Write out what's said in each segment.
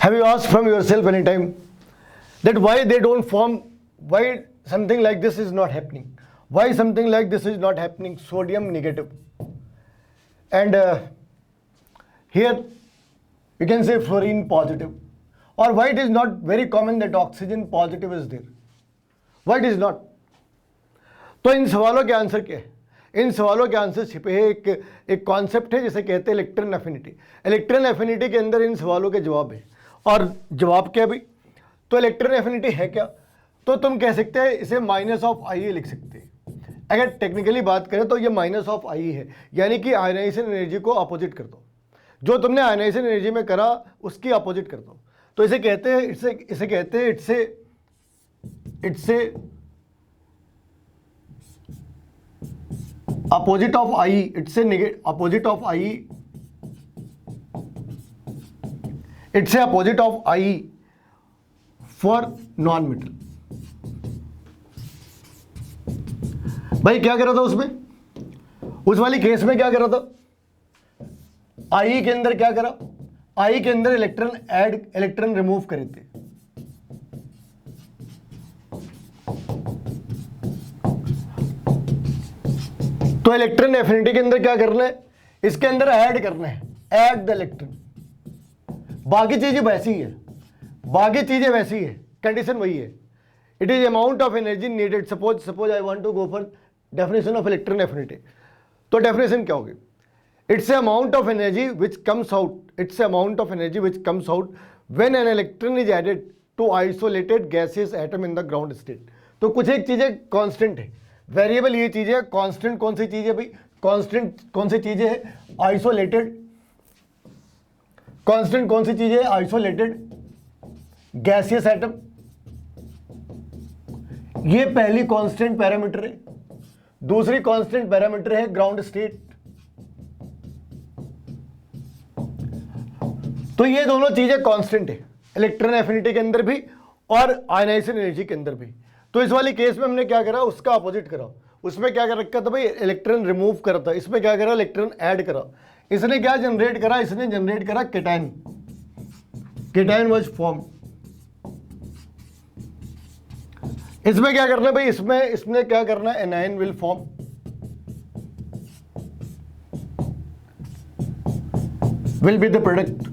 Have you asked from yourself any time that why they don't form, why something like this is not happening, why something like this is not happening? Sodium negative, and here you can say fluorine positive, or why it is not very common that oxygen positive is there, why it is not? तो इन सवालों के answer क्या है? इन सवालों के answer छिपे हैं एक कॉन्सेप्ट है जिसे कहते हैं इलेक्ट्रॉन एफिनिटी। इलेक्ट्रॉन एफिनिटी के अंदर इन सवालों के जवाब है। और जवाब क्या भी? तो इलेक्ट्रॉन एफिनिटी है क्या? तो तुम कह सकते हैं इसे माइनस ऑफ आई लिख सकते हैं। अगर टेक्निकली बात करें तो ये माइनस ऑफ आई है, यानी कि आयनाइजेशन एनर्जी को अपोजिट कर दो। जो तुमने आयनाइजेशन एनर्जी में करा उसकी अपोजिट कर दो। तो इसे कहते हैं इसे कहते हैं it's opposite of I, it's opposite of I, it's opposite of I for non metal. भाई क्या करा था उसमें, उस वाली केस में क्या करा था? आई के अंदर क्या करा? आई के अंदर इलेक्ट्रॉन रिमूव करे थे। तो इलेक्ट्रॉन एफिनिटी के अंदर क्या करना है? इसके अंदर ऐड करना है, ऐड द इलेक्ट्रॉन। बाकी चीजें वैसी है, बाकी चीजें वैसी है, कंडीशन वही है। It is amount of energy needed. Suppose I want to go for definition of electron affinity. तो डेफिनेशन क्या होगी? It's amount of energy which comes out, it's amount of energy which comes out when an electron is added to isolated gaseous atom in the ground state. तो कुछ एक चीजें constant है, variable ये चीज है। कांस्टेंट कौन सी चीज है भाई? कांस्टेंट कौन सी चीज है? आइसोलेटेड। कांस्टेंट कौन सी चीज है? Isolated gaseous atom. ये पहली कांस्टेंट पैरामीटर है। दूसरी कांस्टेंट पैरामीटर है ग्राउंड स्टेट। तो ये दोनों चीजें कांस्टेंट है इलेक्ट्रॉन एफिनिटी के अंदर भी और आयनाइजेशन एनर्जी के अंदर भी। तो इस वाली केस में हमने क्या करा? उसका अपोजिट करा। उसमें क्या कर रखा था भाई? इलेक्ट्रॉन रिमूव करा था। इसमें क्या करा? इलेक्ट्रॉन ऐड करा। इसने क्या जनरेट करा? इसने जनरेट करा केटायन। Cation was form. इसमें क्या करना है भाई? इसमें क्या करना है? Anion will form. Will be the product.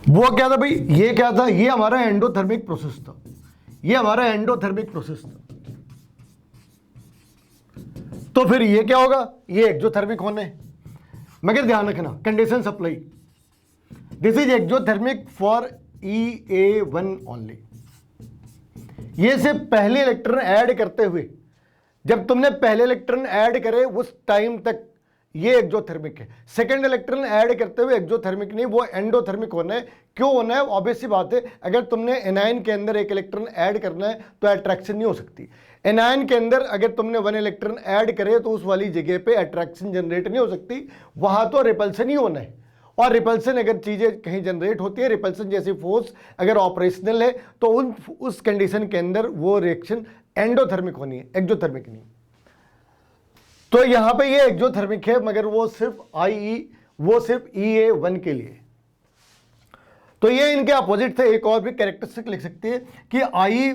वो क्या था भाई? ये क्या था? ये हमारा एंडोथर्मिक प्रोसेस था। ये हमारा एंडोथर्मिक प्रोसेस था। तो फिर ये क्या होगा? ये एक्सोथर्मिक होने। मगर ध्यान रखना, condition supply, this is exothermic for EA1 only. ये से पहले इलेक्ट्रॉन ऐड करते हुए, जब तुमने पहले इलेक्ट्रॉन ऐड करे उस टाइम तक ये एक्सोथर्मिक है। सेकंड इलेक्ट्रॉन ऐड करते हुए एक्सोथर्मिक नहीं, वो एंडोथर्मिक होना है। क्यों होना है? ऑब्वियस सी बात है, अगर तुमने एनायन के अंदर एक इलेक्ट्रॉन ऐड करना है तो अट्रैक्शन नहीं हो सकती। एनायन के अंदर अगर तुमने 1 इलेक्ट्रॉन ऐड करे तो उस वाली जगह पे अट्रैक्शन जनरेट नहीं हो सकती, वहां तो रिपल्सन ही होना है। और रिपल्सन अगर चीजें कहीं जनरेट होती है, रिपल्सन जैसी फोर्स अगर ऑपरेशनल है, तो उस कंडीशन के अंदर वो रिएक्शन एंडोथर्मिक होनी है, एक्सोथर्मिक नहीं। तो यहां पे ये एक्सोथर्मिक है, मगर वो सिर्फ EA1 के लिए। तो ये इनके अपोजिट थे। एक और भी कैरेक्टरिस्टिक लिख सकते हैं कि आई,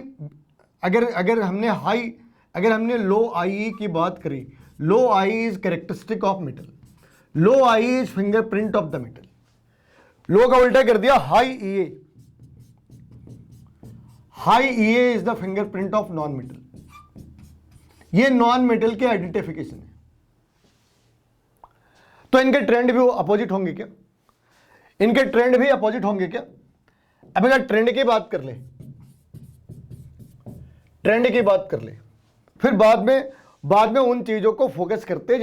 अगर हमने लो आई की बात करी, low I is characteristic of metal, low I is fingerprint of the metal. Low का उल्टा कर दिया, high EA is the fingerprint of non metal. ये नॉन मेटल के आइडेंटिफिकेशन है। तो इनके ट्रेंड भी अपोजिट होंगे क्या? इनके ट्रेंड भी अपोजिट होंगे क्या? अब अगर ट्रेंड की बात कर ले, फिर बाद में उन चीजों को फोकस करते हैं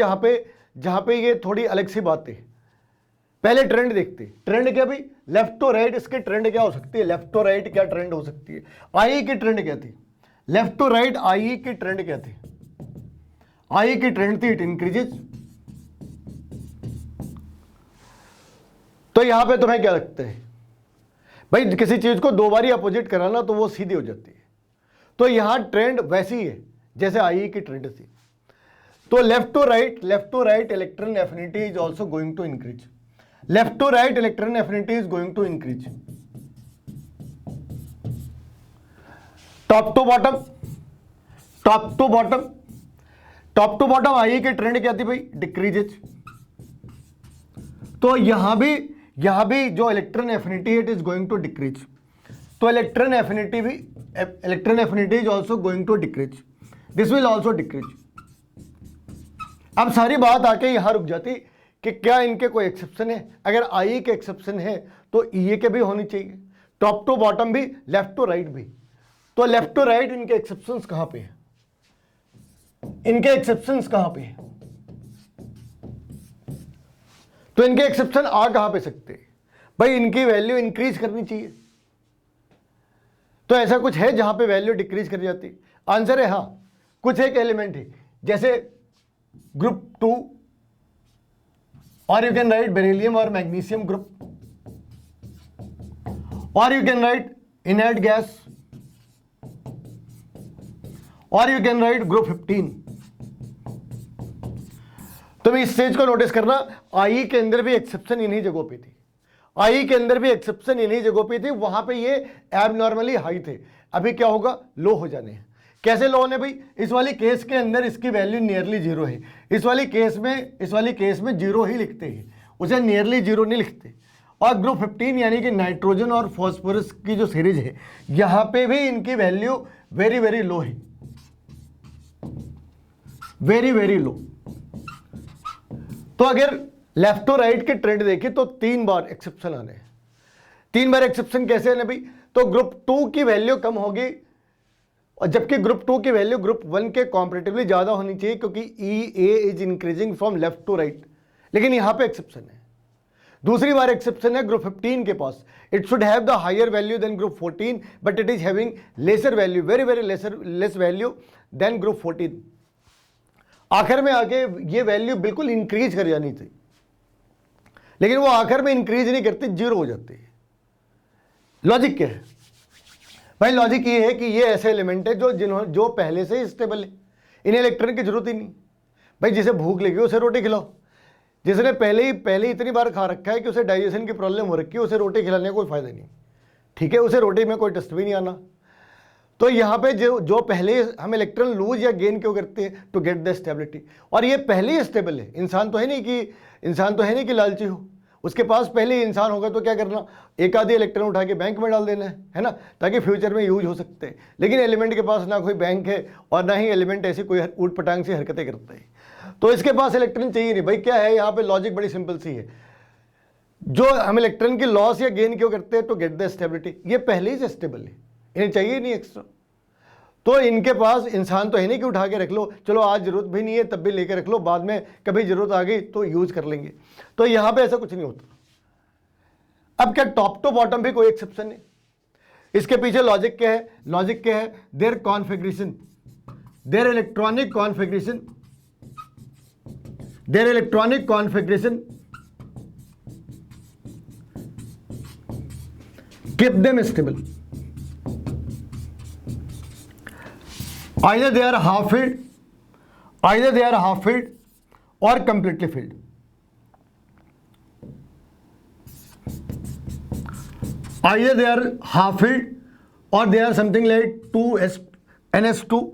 जहां पे ये थोड़ी अलग सी बात है। पहले ट्रेंड देखते। ट्रेंड क्या भाई? लेफ्ट टू राइट इसके ट्रेंड क्या हो सकती है? लेफ्ट टू राइट क्या ट्रेंड हो सकती है? आई की ट्रेंड क्या थी? लेफ्ट टू राइट आई की ट्रेंड क्या थी? आई की ट्रेंड थी इट इंक्रीजेज। तो यहां पे तुम्हें क्या लगता है भाई? किसी चीज को दो बारी अपोजिट कराना तो वो सीधी हो जाती है। तो यहां ट्रेंड वैसी है जैसे आई की ट्रेंड थी। तो left to right electron affinity is also going to increase, left to right electron affinity is going to increase. Top to bottom, top to bottom, top to bottom I की trend क्या थी भाई, decreases. तो यहां भी जो electron affinity it is going to decrease, तो electron affinity is also going to decrease, this will also decrease. अब सारी बात आके यहां रुक जाती कि क्या इनके कोई एक्सेप्शन है, अगर आई के एक्सेप्शन है तो ई के भी होनी चाहिए, टॉप टू बॉटम भी, लेफ्ट टू राइट भी। तो लेफ्ट टू राइट इनके एक्सेप्शंस कहां पे है, इनके एक्सेप्शंस कहां पे है, तो इनके एक्सेप्शन आ कहां पे सकते हैं भाई, इनकी वैल्यू इंक्रीज करनी चाहिए। तो ऐसा कुछ है जहां पे वैल्यू डिक्रीज कर जाती, आंसर है हाँ, कुछ एक एलिमेंट है, जैसे ग्रुप 2, और यू कैन राइट बेरिलियम और मैग्नीशियम ग्रुप, और you can write inert gas, और यू कैन राइट ग्रुप 15। तो इस स्टेज को नोटिस करना, आई के अंदर भी एक्सेप्शन इन्हीं जगहों पे थी, आई के अंदर भी एक्सेप्शन इन्हीं जगहों पे थी, वहां पे ये एबनॉर्मली हाई थे, अभी क्या होगा, लो हो जाने हैं। कैसे लो होने भाई, इस वाली केस के अंदर इसकी वैल्यू नियरली जीरो है, इस वाली केस में जीरो ही लिखते हैं, उसे नियरली जीरो नहीं लिखते। और ग्रुप 15 यानी कि नाइट्रोजन और फॉस्फोरस की जो सीरीज है, यहां पे भी इनकी वैल्यू वेरी वेरी लो है, वेरी वेरी लो। तो अगर लेफ्ट टू राइट के ट्रेंड देखें तो 3 बार एक्सेप्शन आने हैं। 3 बार एक्सेप्शन कैसे आने भाई, तो ग्रुप 2 की वैल्यू कम होगी, और जबकि ग्रुप 2 की वैल्यू ग्रुप 1 के कॉम्परेटिवली ज्यादा होनी चाहिए, क्योंकि E A is increasing from left to right, लेकिन यहां पे एक्सेप्शन है। दूसरी बार एक्सेप्शन है ग्रुप 15 के पास, it should have the higher value than group 14 but it is having lesser value, very very less value than group 14। आखिर में आके ये वैल्यू बिल्कुल इंक्रीज कर जानी थी, लेकिन वो आखिर में इंक्रीज नहीं करती, जीरो हो जाती है। लॉजिक क्या है भाई, लॉजिक ये है कि ये ऐसे एलिमेंट है जो पहले से ही स्टेबल है, इन्हें इलेक्ट्रॉन की जरूरत ही नहीं भाई। जिसे भूख लगी उसे रोटी खिलाओ, जिसने पहले इतनी बार खा रखा है कि उसे डाइजेशन की प्रॉब्लम हो रखी है, उसे रोटी खिलाने का कोई फायदा नहीं, ठीक है, उसे रोटी में कोई टेस्ट भी नहीं आना। तो यहाँ पे जो पहले हम इलेक्ट्रॉन लूज या गेन क्यों करते हैं, टू गेट द स्टेबिलिटी, और ये पहले ही स्टेबल है। इंसान तो है नहीं कि लालची हो, उसके पास पहले ही इंसान होगा तो क्या करना, एक आधे इलेक्ट्रॉन उठा के बैंक में डाल देना है ना, ताकि फ्यूचर में यूज हो सकते हैं। लेकिन एलिमेंट के पास ना कोई बैंक है और ना ही एलिमेंट ऐसी कोई ऊट पटांग सी हरकतें करता है, तो इसके पास इलेक्ट्रॉन चाहिए नहीं भाई। क्या है यहाँ पे लॉजिक, बड़ी सिंपल सी है, जो हम इलेक्ट्रॉन की लॉस या गेन क्यों करते हैं, टू गेट द स्टेबिलिटी। ये पहले ही से स्टेबल है, इन्हें चाहिए नहीं एक्स्ट्रा। तो इनके पास इंसान तो है नहीं कि उठा के रख लो, चलो आज जरूरत भी नहीं है तब भी लेके रख लो, बाद में कभी जरूरत आ गई तो यूज कर लेंगे। तो यहां पे ऐसा कुछ नहीं होता। अब क्या टॉप टू बॉटम भी कोई एक्सेप्शन है, इसके पीछे लॉजिक क्या है, their configuration, their electronic configuration keep them stable. Either they are half filled or completely filled. Either they are half filled or they are something like NS2.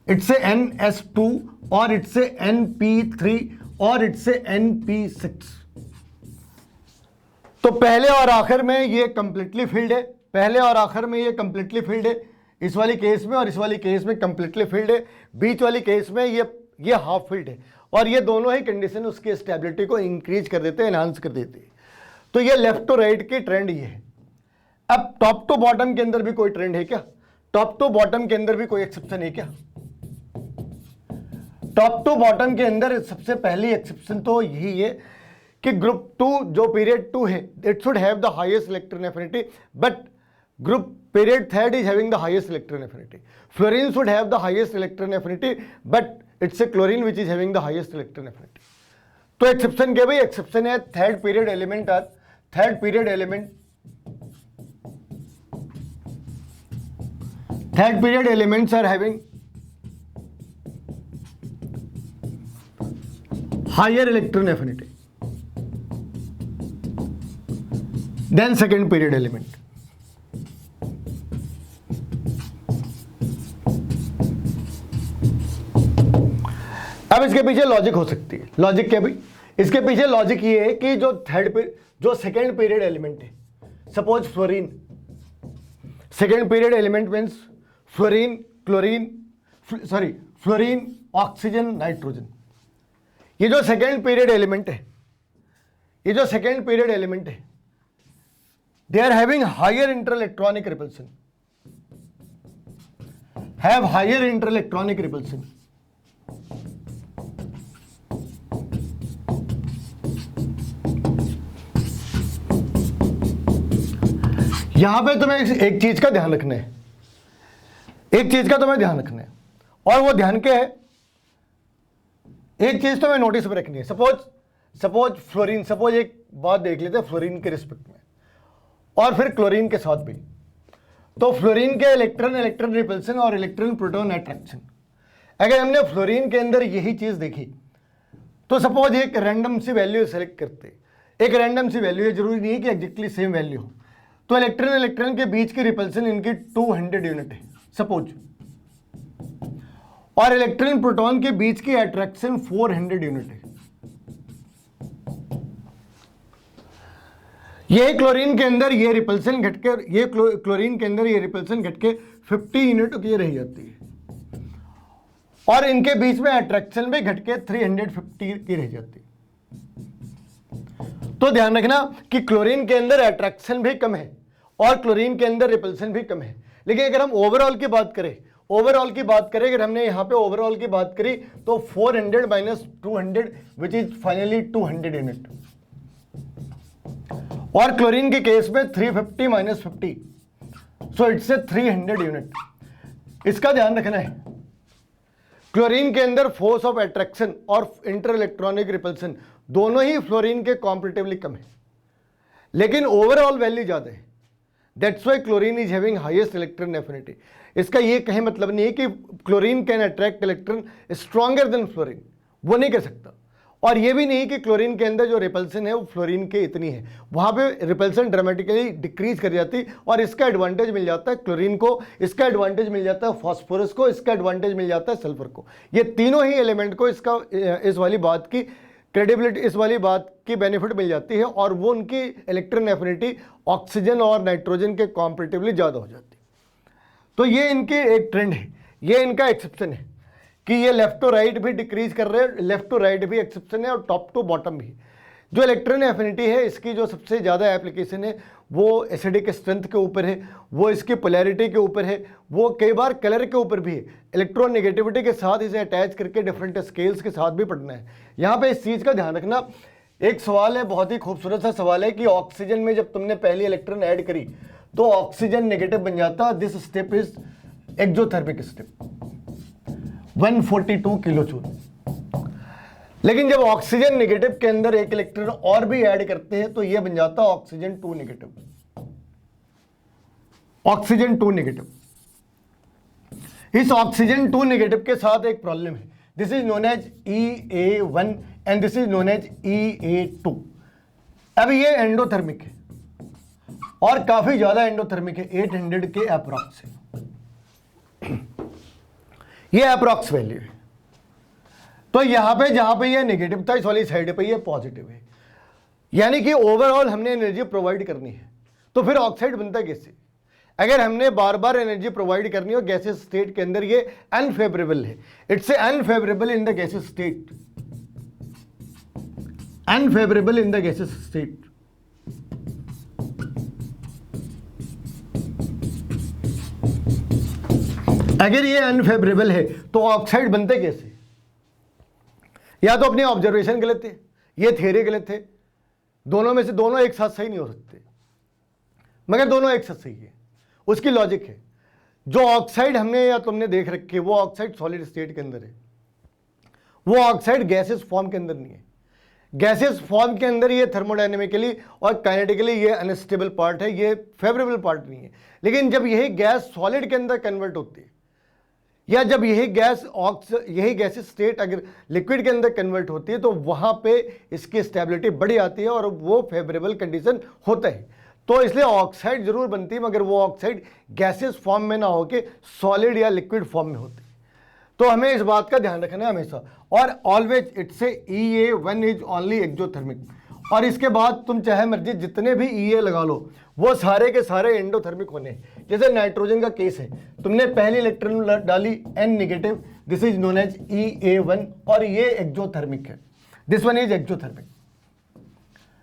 It's a NS2 or it's a NP3 or it's a NP6. तो पहले और आखिर में ये completely filled है, पहले और आखिर में ये कंप्लीटली फिल्ड है, इस वाली केस में और इस वाली केस में कंप्लीटली फिल्ड है, बीच वाली केस में ये हाफ फिल्ड है, और ये दोनों ही कंडीशन उसकी स्टेबिलिटी को इंक्रीज कर देते हैं, एनहांस कर देते हैं। तो ये लेफ्ट टू राइट की ट्रेंड ये है। अब टॉप टू बॉटम के अंदर भी कोई ट्रेंड है क्या, टॉप टू बॉटम के अंदर भी कोई एक्सेप्शन है क्या? टॉप टू बॉटम के अंदर सबसे पहली एक्सेप्शन तो यही है कि ग्रुप 2 जो पीरियड 2 है, it should have the highest electron affinity, but group period 3rd is having the highest electron affinity. Fluorine should have the highest electron affinity, but it's a chlorine which is having the highest electron affinity. तो exception क्या भाई, exception है third period elements are having higher electron affinity than second period element. अब इसके पीछे logic हो सकती है। लॉजिक क्या भाई? इसके पीछे लॉजिक ये है कि जो सेकेंड पीरियड एलिमेंट है, suppose fluorine, second period element means fluorine, chlorine, fluorine, oxygen, nitrogen. ये जो सेकेंड पीरियड एलिमेंट है, they are having higher interelectronic repulsion, have higher interelectronic repulsion. यहां पे तुम्हें एक चीज का ध्यान रखना है, और वो ध्यान क्या है? एक चीज तुम्हें नोटिस पे रखनी है। सपोज फ्लोरीन, सपोज एक बात देख लेते हैं फ्लोरीन के रिस्पेक्ट में और फिर क्लोरीन के साथ भी। तो फ्लोरीन के इलेक्ट्रॉन रिपल्सन और इलेक्ट्रॉन प्रोटॉन अट्रैक्शन, अगर हमने फ्लोरीन के अंदर यही चीज देखी तो सपोज एक रैंडम सी वैल्यू सेलेक्ट करते, एक रैंडम सी वैल्यू है, जरूरी नहीं है कि एग्जैक्टली सेम वैल्यू हो। तो इलेक्ट्रॉन के बीच की रिपल्सन इनकी 200 यूनिट है सपोज, और इलेक्ट्रॉन प्रोटॉन के बीच की अट्रैक्शन 400 यूनिट है। ये क्लोरीन के अंदर ये रिपल्सन घटकर, ये क्लोरीन के अंदर ये रिपल्सन घटके 50 यूनिट की रह जाती है, और इनके बीच में अट्रैक्शन भी घटके 350 की रह जाती है। तो ध्यान रखना कि क्लोरीन के अंदर अट्रैक्शन भी कम है और क्लोरीन के अंदर रिपल्सन भी कम है। लेकिन अगर हम ओवरऑल की बात करें, अगर हमने यहां पे ओवरऑल की बात करी तो 400 minus 200 which is finally 200 unit, और क्लोरीन के केस में 350 minus 50, so it's a 300 unit. इसका ध्यान रखना है। क्लोरीन के अंदर फोर्स ऑफ अट्रैक्शन और इंटर इलेक्ट्रॉनिक रिपल्सन दोनों ही फ्लोरीन के कॉम्पैरेटिवली कम है, लेकिन ओवरऑल वैल्यू ज्यादा है। That's why chlorine is having highest electron affinity. इसका ये कहीं मतलब नहीं है कि chlorine can attract electron stronger than fluorine, वो नहीं कर सकता। और ये भी नहीं कि क्लोरीन के अंदर जो रिपल्सन है वो फ्लोरीन के इतनी है, वहां पे रिपल्सन ड्रामेटिकली डिक्रीज कर जाती, और इसका एडवांटेज मिल जाता है क्लोरीन को, इसका एडवांटेज मिल जाता है फॉस्फोरस को, इसका एडवांटेज मिल जाता है सल्फर को। ये तीनों ही एलिमेंट को इसका इस वाली बात की क्रेडिबिलिटी, इस वाली बात की बेनिफिट मिल जाती है, और वो उनकी इलेक्ट्रॉन एफिनिटी ऑक्सीजन और नाइट्रोजन के कॉम्पैरेटिवली ज़्यादा हो जाती है। तो ये इनकी एक ट्रेंड है, ये इनका एक्सेप्शन है कि ये लेफ्ट टू राइट भी डिक्रीज कर रहे हैं, लेफ्ट टू राइट भी एक्सेप्शन है और टॉप टू बॉटम भी। जो इलेक्ट्रॉन एफिनिटी है इसकी जो सबसे ज़्यादा एप्लीकेशन है वो एसिडिक स्ट्रेंथ के ऊपर है, वो इसकी पोलैरिटी के ऊपर है, वो कई बार कलर के ऊपर भी है। इलेक्ट्रॉन नेगेटिविटी के साथ इसे अटैच करके डिफरेंट स्केल्स के साथ भी पढ़ना है। यहाँ पे इस चीज़ का ध्यान रखना। एक सवाल है, बहुत ही खूबसूरत सा सवाल है कि ऑक्सीजन में जब तुमने पहली इलेक्ट्रॉन ऐड करी तो ऑक्सीजन नेगेटिव बन जाता। This step is exothermic step, 142 kilo joule. लेकिन जब ऑक्सीजन नेगेटिव के अंदर एक इलेक्ट्रॉन और भी ऐड करते हैं तो यह बन जाता ऑक्सीजन 2 नेगेटिव, ऑक्सीजन 2 नेगेटिव। इस ऑक्सीजन 2 नेगेटिव के साथ एक प्रॉब्लम है, this is known as EA1 and this is known as EA2। अब ये एंडोथर्मिक है और काफी ज्यादा एंडोथर्मिक है, 800 के अप्रॉक्स है। ये अप्रॉक्स वैल्यू है। तो यहां पे जहां पे ये नेगेटिव था इस वाली साइड पे ये पॉजिटिव है, यानी कि ओवरऑल हमने एनर्जी प्रोवाइड करनी है। तो फिर ऑक्साइड बनता कैसे? अगर हमने बार बार एनर्जी प्रोवाइड करनी हो गैसेस स्टेट के अंदर, ये अनफेवरेबल है, it's unfavourable in the gases state, unfavourable in the gases state. अगर ये अनफेवरेबल है तो ऑक्साइड बनते कैसे? या तो अपने ऑब्जर्वेशन गलत थे, ये थियरी गलत थे, दोनों में से दोनों एक साथ सही नहीं हो सकते, मगर दोनों एक साथ सही है। उसकी लॉजिक है, जो ऑक्साइड हमने या तुमने देख रखी है वो ऑक्साइड सॉलिड स्टेट के अंदर है, वो ऑक्साइड गैसेस फॉर्म के अंदर नहीं है। गैसेस फॉर्म के अंदर ये थर्मोडायनेमिकली और काइनेटिकली ये अनस्टेबल पार्ट है, ये फेवरेबल पार्ट नहीं है। लेकिन जब यही गैस सॉलिड के अंदर कन्वर्ट होती है, या जब यही गैस स्टेट अगर लिक्विड के अंदर कन्वर्ट होती है तो वहां पे इसकी स्टेबिलिटी बढ़ जाती है और वो फेवरेबल कंडीशन होता है। तो इसलिए ऑक्साइड जरूर बनती है, मगर वो ऑक्साइड गैसेस फॉर्म में ना होके सॉलिड या लिक्विड फॉर्म में होती है। तो हमें इस बात का ध्यान रखना है हमेशा। और always it's a EA1 is only exothermic. और इसके बाद तुम चाहे मर्जी जितने भी EA लगा लो, वो सारे के सारे एंडोथर्मिक होने हैं। जैसे नाइट्रोजन का केस है, तुमने पहली इलेक्ट्रॉन डाली N negative, this is known as EA1 और ये एक्जोथर्मिक है। This one is exothermic,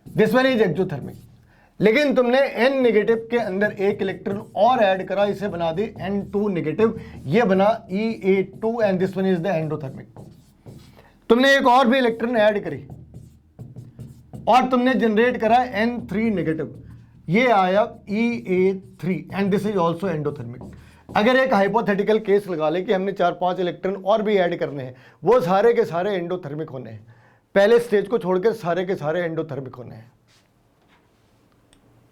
this one is exothermic. लेकिन तुमने N नेगेटिव के अंदर एक इलेक्ट्रॉन और ऐड करा, इसे बना दी N2 नेगेटिव, ये बना EA2 and this one is the endothermic. तुमने एक और भी इलेक्ट्रॉन ऐड करी और तुमने जनरेट करा N3 नेगेटिव, ये आया EA3 and this is also endothermic. अगर एक हाइपोथेटिकल केस लगा ले कि हमने 4-5 इलेक्ट्रॉन और भी ऐड करने हैं, वो सारे के सारे एंडोथर्मिक होने हैं। पहले स्टेज को छोड़कर सारे के सारे एंडोथर्मिक होने हैं।